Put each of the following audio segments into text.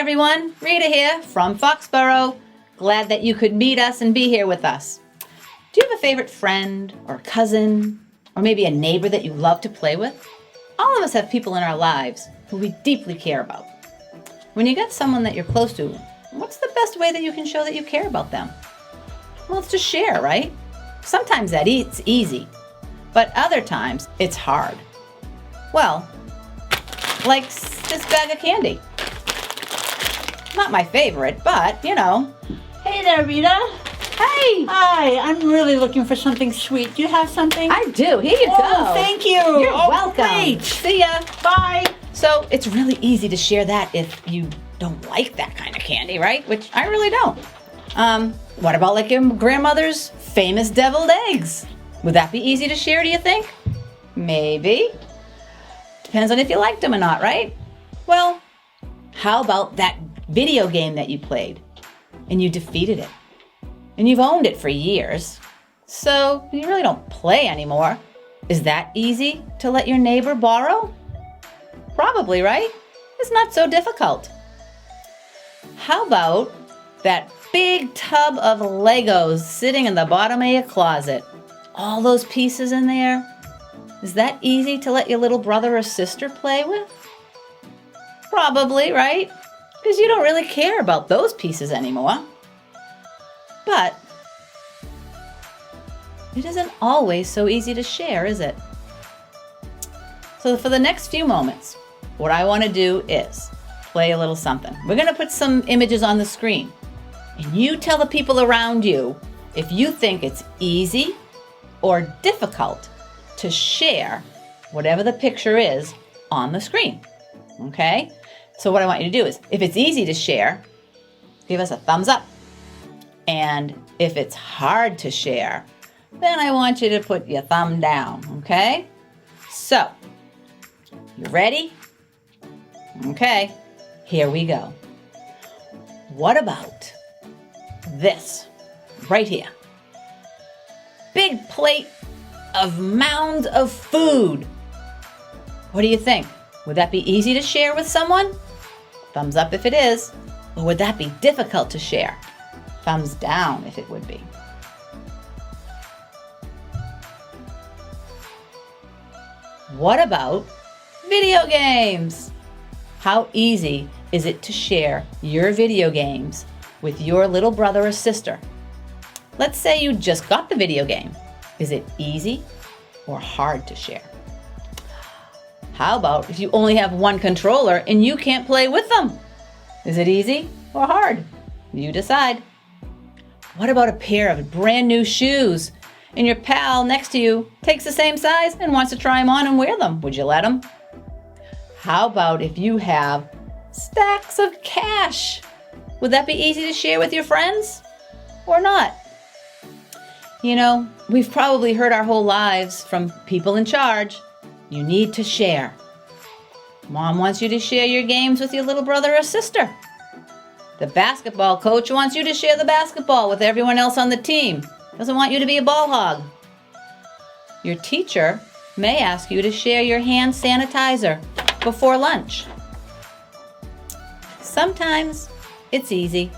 everyone, Rita here from Foxborough. Glad that you could meet us and be here with us. Do you have a favorite friend or cousin or maybe a neighbor that you love to play with? All of us have people in our lives who we deeply care about. When you get someone that you're close to, what's the best way that you can show that you care about them? Well, it's to share, right? Sometimes it's easy, but other times it's hard. Well, like this bag of candy. Not my favorite, but you know. Hey there, Rita. Hey! Hi, I'm really looking for something sweet. Do you have something? I do. Here you go. Oh, thank you. You're welcome. Great. See ya. Bye. So it's really easy to share that if you don't like that kind of candy, right? Which I really don't. What about like your grandmother's famous deviled eggs? Would that be easy to share, do you think? Maybe. Depends on if you liked them or not, right? Well, how about that video game that you played and you defeated it? And you've owned it for years, so you really don't play anymore. Is that easy to let your neighbor borrow? Probably, right? It's not so difficult. How about that big tub of Legos sitting in the bottom of your closet? All those pieces in there? Is that easy to let your little brother or sister play with? Probably, right? Because you don't really care about those pieces anymore. But it isn't always so easy to share, is it? So for the next few moments, what I want to do is play a little something. We're going to put some images on the screen. And you tell the people around you if you think it's easy or difficult to share whatever the picture is on the screen. Okay? So what I want you to do is, if it's easy to share, give us a thumbs up. And if it's hard to share, then I want you to put your thumb down, okay? So, you ready? Okay, here we go. What about this right here? Big plate of mounds of food. What do you think? Would that be easy to share with someone? Thumbs up if it is. Or would that be difficult to share? Thumbs down if it would be. What about video games? How easy is it to share your video games with your little brother or sister? Let's say you just got the video game. Is it easy or hard to share? How about if you only have one controller and you can't play with them? Is it easy or hard? You decide. What about a pair of brand new shoes and your pal next to you takes the same size and wants to try them on and wear them? Would you let him? How about if you have stacks of cash? Would that be easy to share with your friends or not? You know, we've probably heard our whole lives from people in charge. You need to share. Mom wants you to share your games with your little brother or sister. The basketball coach wants you to share the basketball with everyone else on the team. Doesn't want you to be a ball hog. Your teacher may ask you to share your hand sanitizer before lunch. Sometimes it's easy.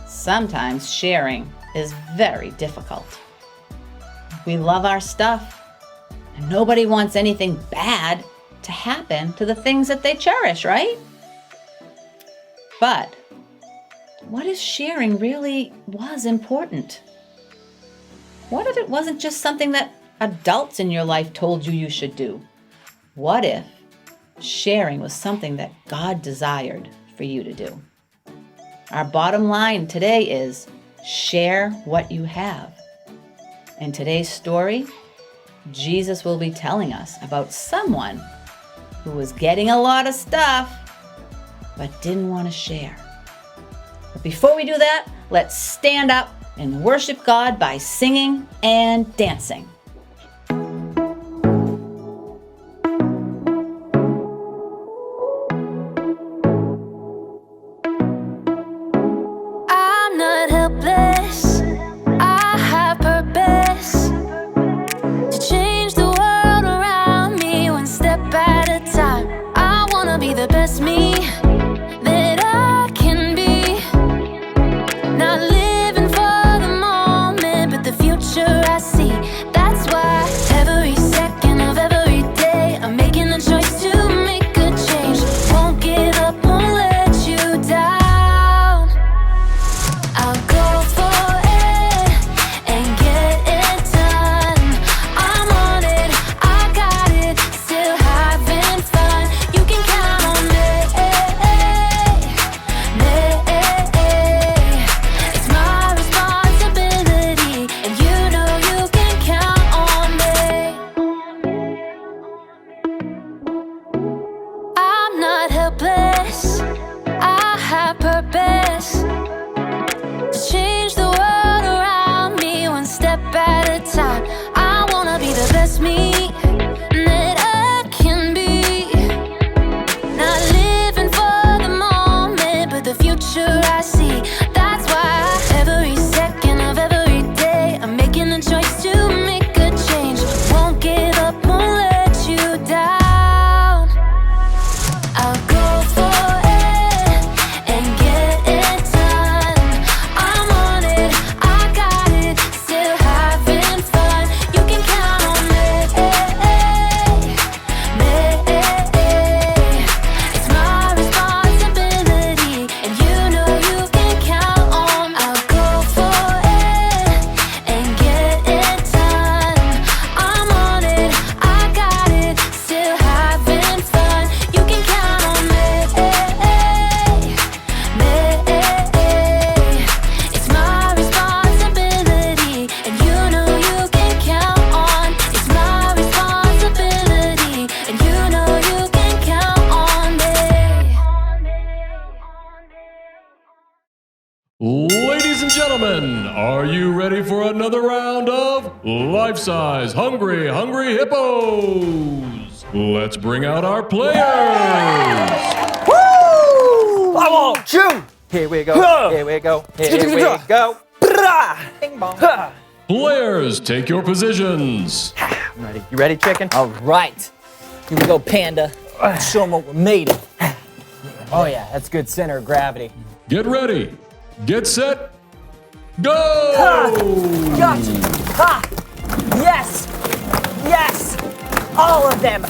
Sometimes sharing is very difficult. We love our stuff. And nobody wants anything bad to happen to the things that they cherish, right? But what if sharing really was important? What if it wasn't just something that adults in your life told you you should do? What if sharing was something that God desired for you to do? Our bottom line today is share what you have. In today's story, Jesus will be telling us about someone who was getting a lot of stuff but didn't want to share. But before we do that, let's stand up and worship God by singing and dancing. I'm not helpless. I have purpose to change the world around me one step at a time. I wanna be the best me that I Gentlemen, are you ready for another round of life-size Hungry Hippos? Let's bring out our players! Woo! I won't chew! Here we go, here we go, here we go. Bing bong. Players, take your positions. I'm ready. You ready, chicken? All right. Here we go, Panda. Show them what we're made of. Oh, yeah, that's good center of gravity. Get ready. Get set. Go! Gotcha. Ha! Yes! Yes! All of them.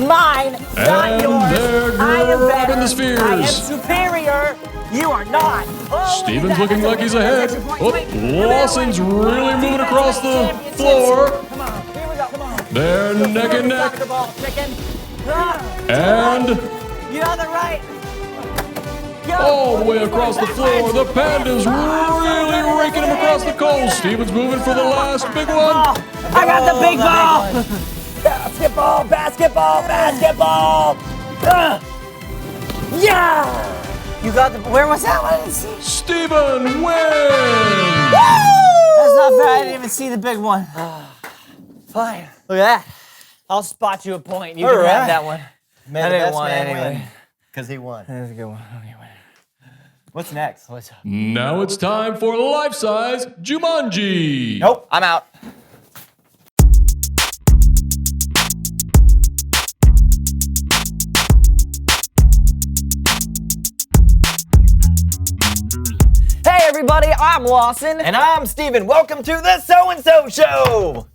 Mine, not And yours. they're I am grabbing better. the spheres. I am superior. You are not. Oh, Steven's look at looking that. like he's That's ahead. extra point. Oh, Wait, come here, Lawson's wait. really moving Defense across the championships. floor. Come on, here we go. Come on. They're neck and neck. Soccer ball, chicken. Ah, And you're on the right. Go. all the way across the floor, the Panda's really raking him across the coals. Steven's moving for the last big one. I got the big ball. Basketball, basketball, basketball. Yeah. You got the. Where was that one? I didn't see. Steven wins! That's not fair. I didn't even see the big one. Fine. Look at that. I'll spot you a point. You can All have right. that one. May I the didn't best want man anyway. win. Because he won. That's a good one. Okay, What's next? what's up? Now it's time for life-size Jumanji. Nope, I'm out. Hey everybody, I'm Lawson. And I'm Steven. Welcome to the So-and-So Show.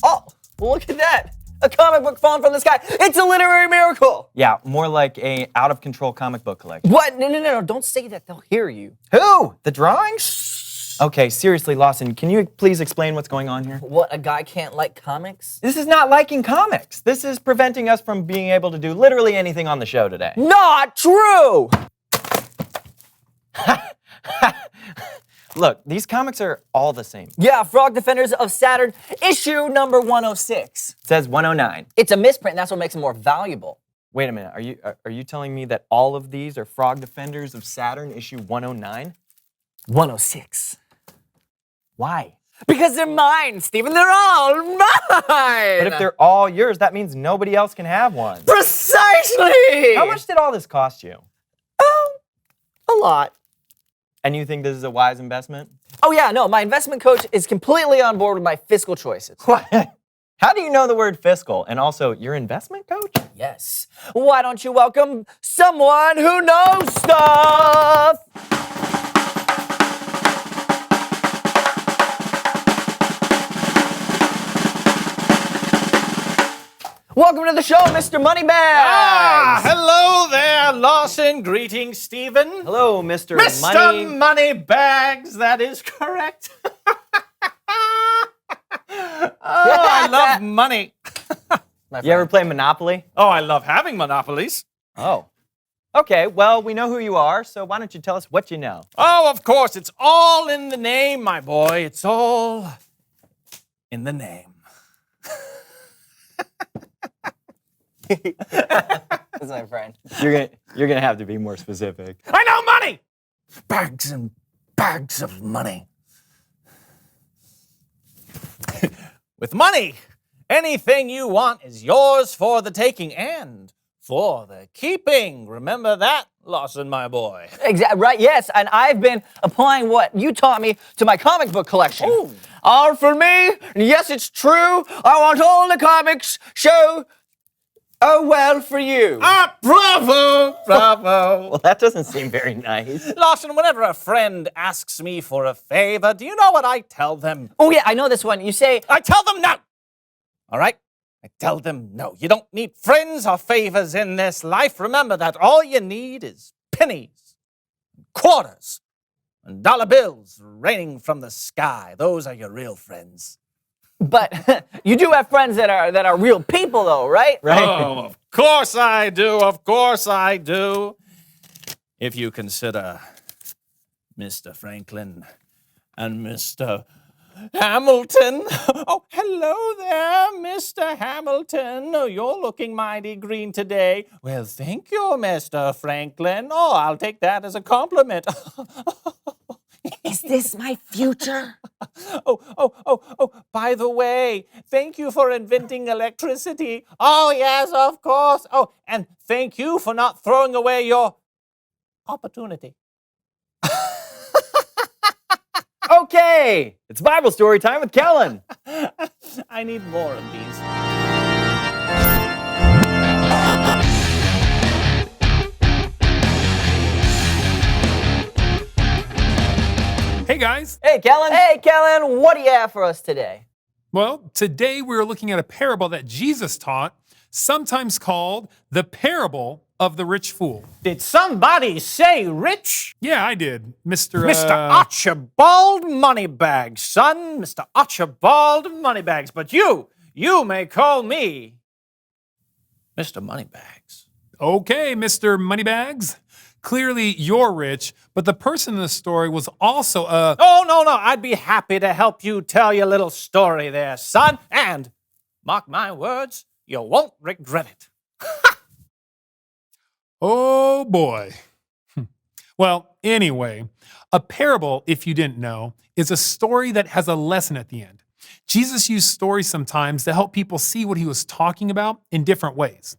Oh, look at that. A comic book falling from the sky. It's a literary miracle. Yeah, more like a out-of-control comic book collection. What? No. Don't say that. They'll hear you. Who? The drawings? Okay, seriously, Lawson, can you please explain what's going on here? What? A guy can't like comics? This is not liking comics. This is preventing us from being able to do literally anything on the show today. Not true. Look, these comics are all the same. It Yeah, Frog Defenders of Saturn, issue number 106. says 109. It's a misprint, and that's what makes it more valuable. Wait a minute, are you telling me that all of these are Frog Defenders of Saturn issue 109? 106. Why? Because they're mine, Steven. They're all mine. But if they're all yours, that means nobody else can have one. Precisely. How much did all this cost you? A lot. And you think this is a wise investment? Oh yeah, no, my investment coach is completely on board with my fiscal choices. What? How do you know the word fiscal? And also, your investment coach? Yes. Why don't you welcome someone who knows stuff? Welcome to the show, Mr. Moneybags. Hello there, Lawson. Greetings, Stephen. Hello, Mr. Mr. Money. Moneybags, that is correct. I love money. You ever play Monopoly? Oh, I love having monopolies. Oh. Okay, well, we know who you are, so why don't you tell us what you know? Oh, of course, it's all in the name, my boy. It's all in the name. That's my friend. You're gonna have to be more specific. I know money! Bags and bags of money. With money, anything you want is yours for the taking and for the keeping. Remember that, Lawson, my boy. Exactly right. Yes, and I've been applying what you taught me to my comic book collection. Ooh. All for me. And yes, it's true. I want all the comics show. Oh well, for you. Ah, bravo, bravo. Well, that doesn't seem very nice. Lawson, whenever a friend asks me for a favor, do you know what I tell them? Oh yeah, I know this one. You say, I tell them no. All right? I tell them no. You don't need friends or favors in this life. Remember that all you need is pennies, quarters, and dollar bills raining from the sky. Those are your real friends. but you do have friends that are real people, though, right? Right? Oh, of course I do. Of course I do. If you consider Mr. Franklin and Mr. Hamilton. Oh, hello there, Mr. Hamilton. Oh, you're looking mighty green today. Well, thank you, Mr. Franklin. Oh, I'll take that as a compliment. Is this my future? Oh, by the way, thank you for inventing electricity. Oh, yes, of course. Oh, and thank you for not throwing away your opportunity. Okay, it's Bible story time with Kellen. I need more of these. Hey guys! Hey, Kellen. Hey, Kellen. What do you have for us today? Well, today we're looking at a parable that Jesus taught, sometimes called the parable of the rich fool. Did somebody say rich? Yeah, I did, Mr. Mr. Archibald Moneybags, son. Mr. Archibald Moneybags. But you may call me Mr. Moneybags. Okay, Mr. Moneybags. Clearly you're rich, but the person in the story was also a... Oh, no. I'd be happy to help you tell your little story there, son. And, mark my words, you won't regret it. Oh, boy. Well, anyway, a parable, if you didn't know, is a story that has a lesson at the end. Jesus used stories sometimes to help people see what he was talking about in different ways.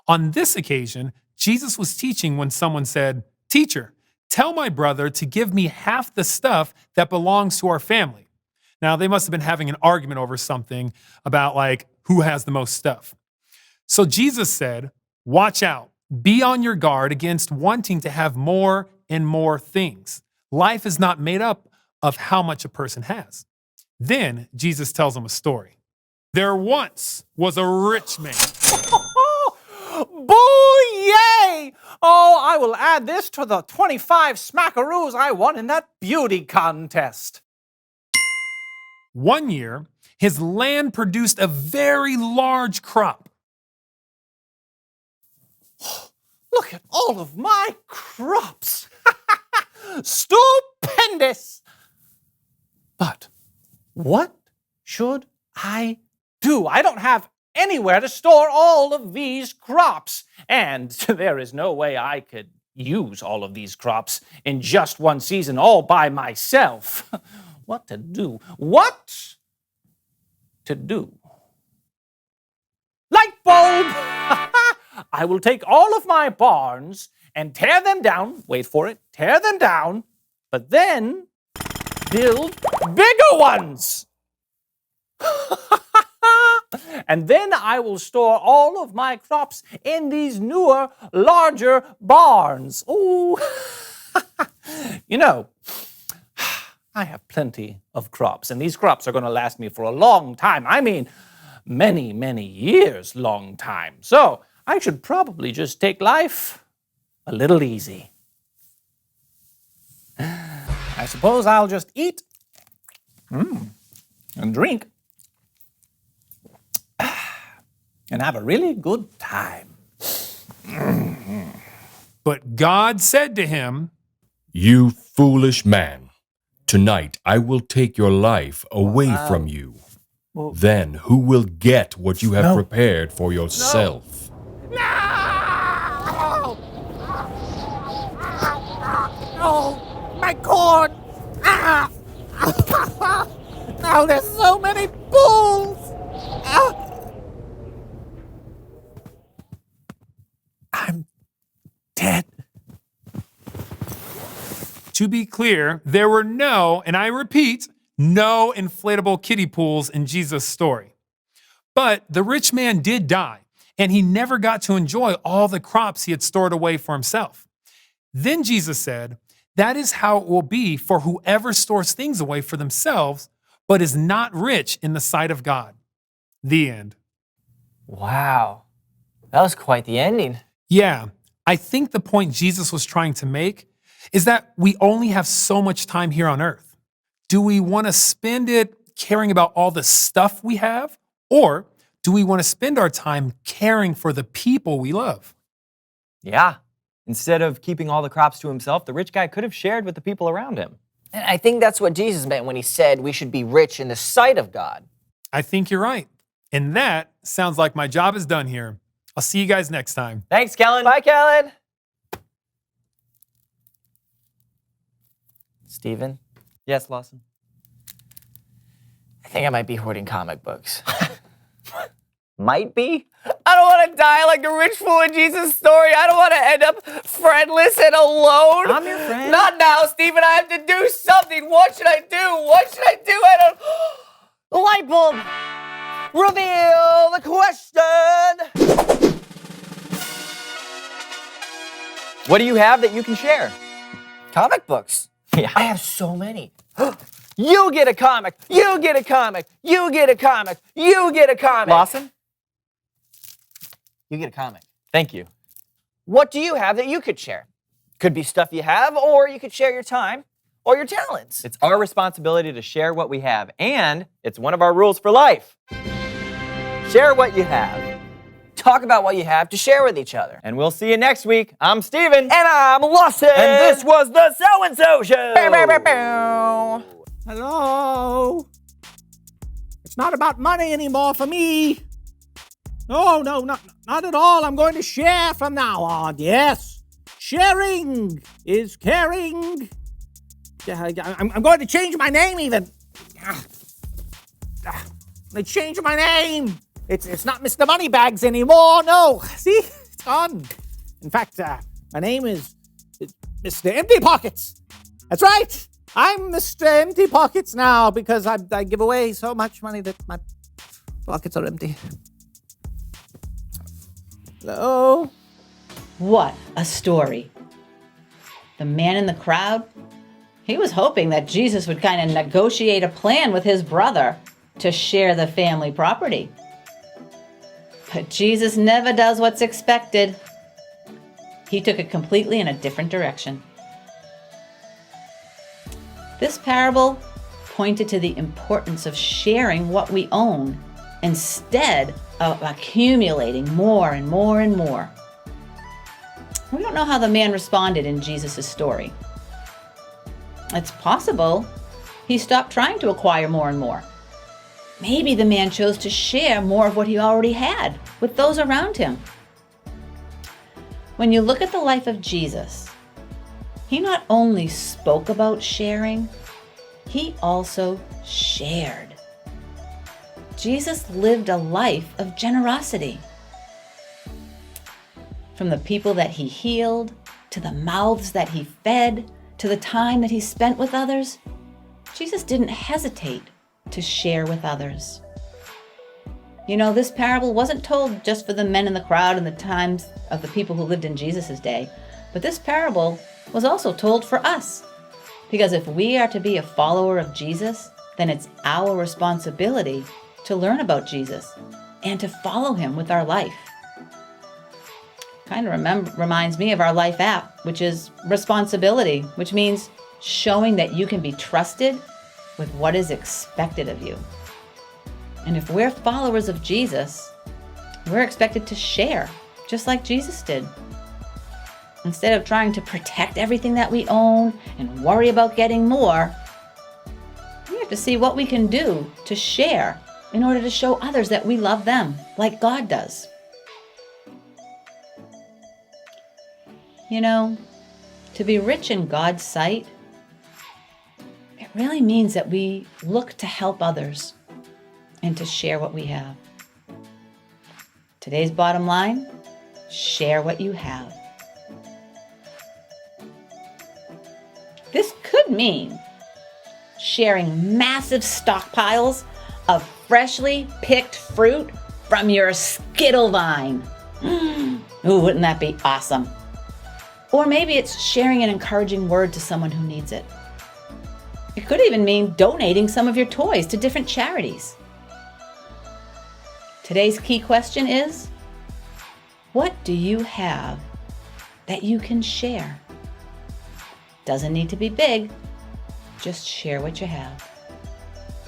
On this occasion, Jesus was teaching when someone said, "Teacher, tell my brother to give me half the stuff that belongs to our family." Now, they must have been having an argument over something about like who has the most stuff. So Jesus said, "Watch out. Be on your guard against wanting to have more and more things. Life is not made up of how much a person has." Then Jesus tells them a story. There once was a rich man. Boo-yay! Oh, I will add this to the 25 smackaroos I won in that beauty contest. One year, his land produced a very large crop. Look at all of my crops. Stupendous! But what should I do? I don't have anywhere to store all of these crops. And there is no way I could use all of these crops in just one season all by myself. What to do? What to do? Light bulb! I will take all of my barns and tear them down. Wait for it. Tear them down. But then build bigger ones. And then I will store all of my crops in these newer, larger barns. Ooh. You know, I have plenty of crops, and these crops are going to last me for a long time. I mean, many, many years long time. So I should probably just take life a little easy. I suppose I'll just eat and drink and have a really good time. But God said to him, You foolish man, tonight I will take your life away from you. Then who will get what you have prepared for yourself? No! Oh, my corn! Ah! Now there's so many bulls! Ah! I'm dead. to be clear, there were no, and I repeat, no inflatable kiddie pools in Jesus' story. But the rich man did die, and he never got to enjoy all the crops he had stored away for himself. Then Jesus said, that is how it will be for whoever stores things away for themselves, but is not rich in the sight of God. The end. Wow, that was quite the ending. Yeah, I think the point Jesus was trying to make is that we only have so much time here on earth. Do we want to spend it caring about all the stuff we have? Or do we want to spend our time caring for the people we love? Yeah, instead of keeping all the crops to himself, the rich guy could have shared with the people around him. And I think that's what Jesus meant when he said we should be rich in the sight of God. I think you're right. And that sounds like my job is done here. I'll see you guys next time. Thanks, Kellen. Bye, Kellen. Stephen, Yes, Lawson? I think I might be hoarding comic books. Might be? I don't want to die like the rich fool in Jesus' story. I don't want to end up friendless and alone. I'm your friend. Not now, Stephen. I have to do something. What should I do? What should I do? I don't... The light bulb. Reveal the question. What do you have that you can share? Comic books. Yeah. I have so many. You get a comic. You get a comic. You get a comic. You get a comic. Lawson? You get a comic. Thank you. What do you have that you could share? Could be stuff you have, or you could share your time or your talents. It's our responsibility to share what we have, and it's one of our rules for life. Share what you have. Talk about what you have to share with each other. And we'll see you next week. I'm Steven. And I'm Lawson. And this was the So-and-So Show. Bow, bow, bow, bow. Hello? It's not about money anymore for me. No, not at all. I'm going to share from now on. Yes. Sharing is caring. I'm going to change my name even. They changed my name. It's not Mr. Moneybags anymore. No. See? It's gone. In fact, my name is Mr. Empty Pockets. That's right. I'm Mr. Empty Pockets now because I give away so much money that my pockets are empty. Hello? What a story. The man in the crowd, he was hoping that Jesus would kind of negotiate a plan with his brother to share the family property. But Jesus never does what's expected. He took it completely in a different direction. This parable pointed to the importance of sharing what we own instead of accumulating more and more and more. We don't know how the man responded in Jesus' story. It's possible he stopped trying to acquire more and more. Maybe the man chose to share more of what he already had with those around him. When you look at the life of Jesus, he not only spoke about sharing, he also shared. Jesus lived a life of generosity. From the people that he healed, to the mouths that he fed, to the time that he spent with others, Jesus didn't hesitate to share with others. You know, this parable wasn't told just for the men in the crowd and the times of the people who lived in Jesus' day, but this parable was also told for us. Because if we are to be a follower of Jesus, then it's our responsibility to learn about Jesus and to follow him with our life. Kind of reminds me of our life app, which is responsibility, which means showing that you can be trusted with what is expected of you. And if we're followers of Jesus, we're expected to share, just like Jesus did. Instead of trying to protect everything that we own and worry about getting more, we have to see what we can do to share in order to show others that we love them, like God does. You know, to be rich in God's sight, it really means that we look to help others and to share what we have. Today's bottom line, share what you have. This could mean sharing massive stockpiles of freshly picked fruit from your Skittle vine. Ooh, wouldn't that be awesome? Or maybe it's sharing an encouraging word to someone who needs it. It could even mean donating some of your toys to different charities. Today's key question is, what do you have that you can share? Doesn't need to be big, just share what you have.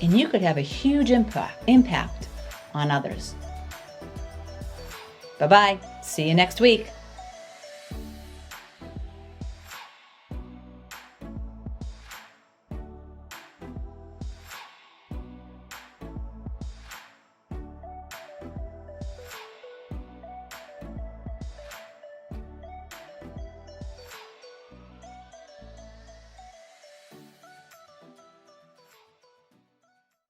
And you could have a huge impact on others. Bye-bye. See you next week.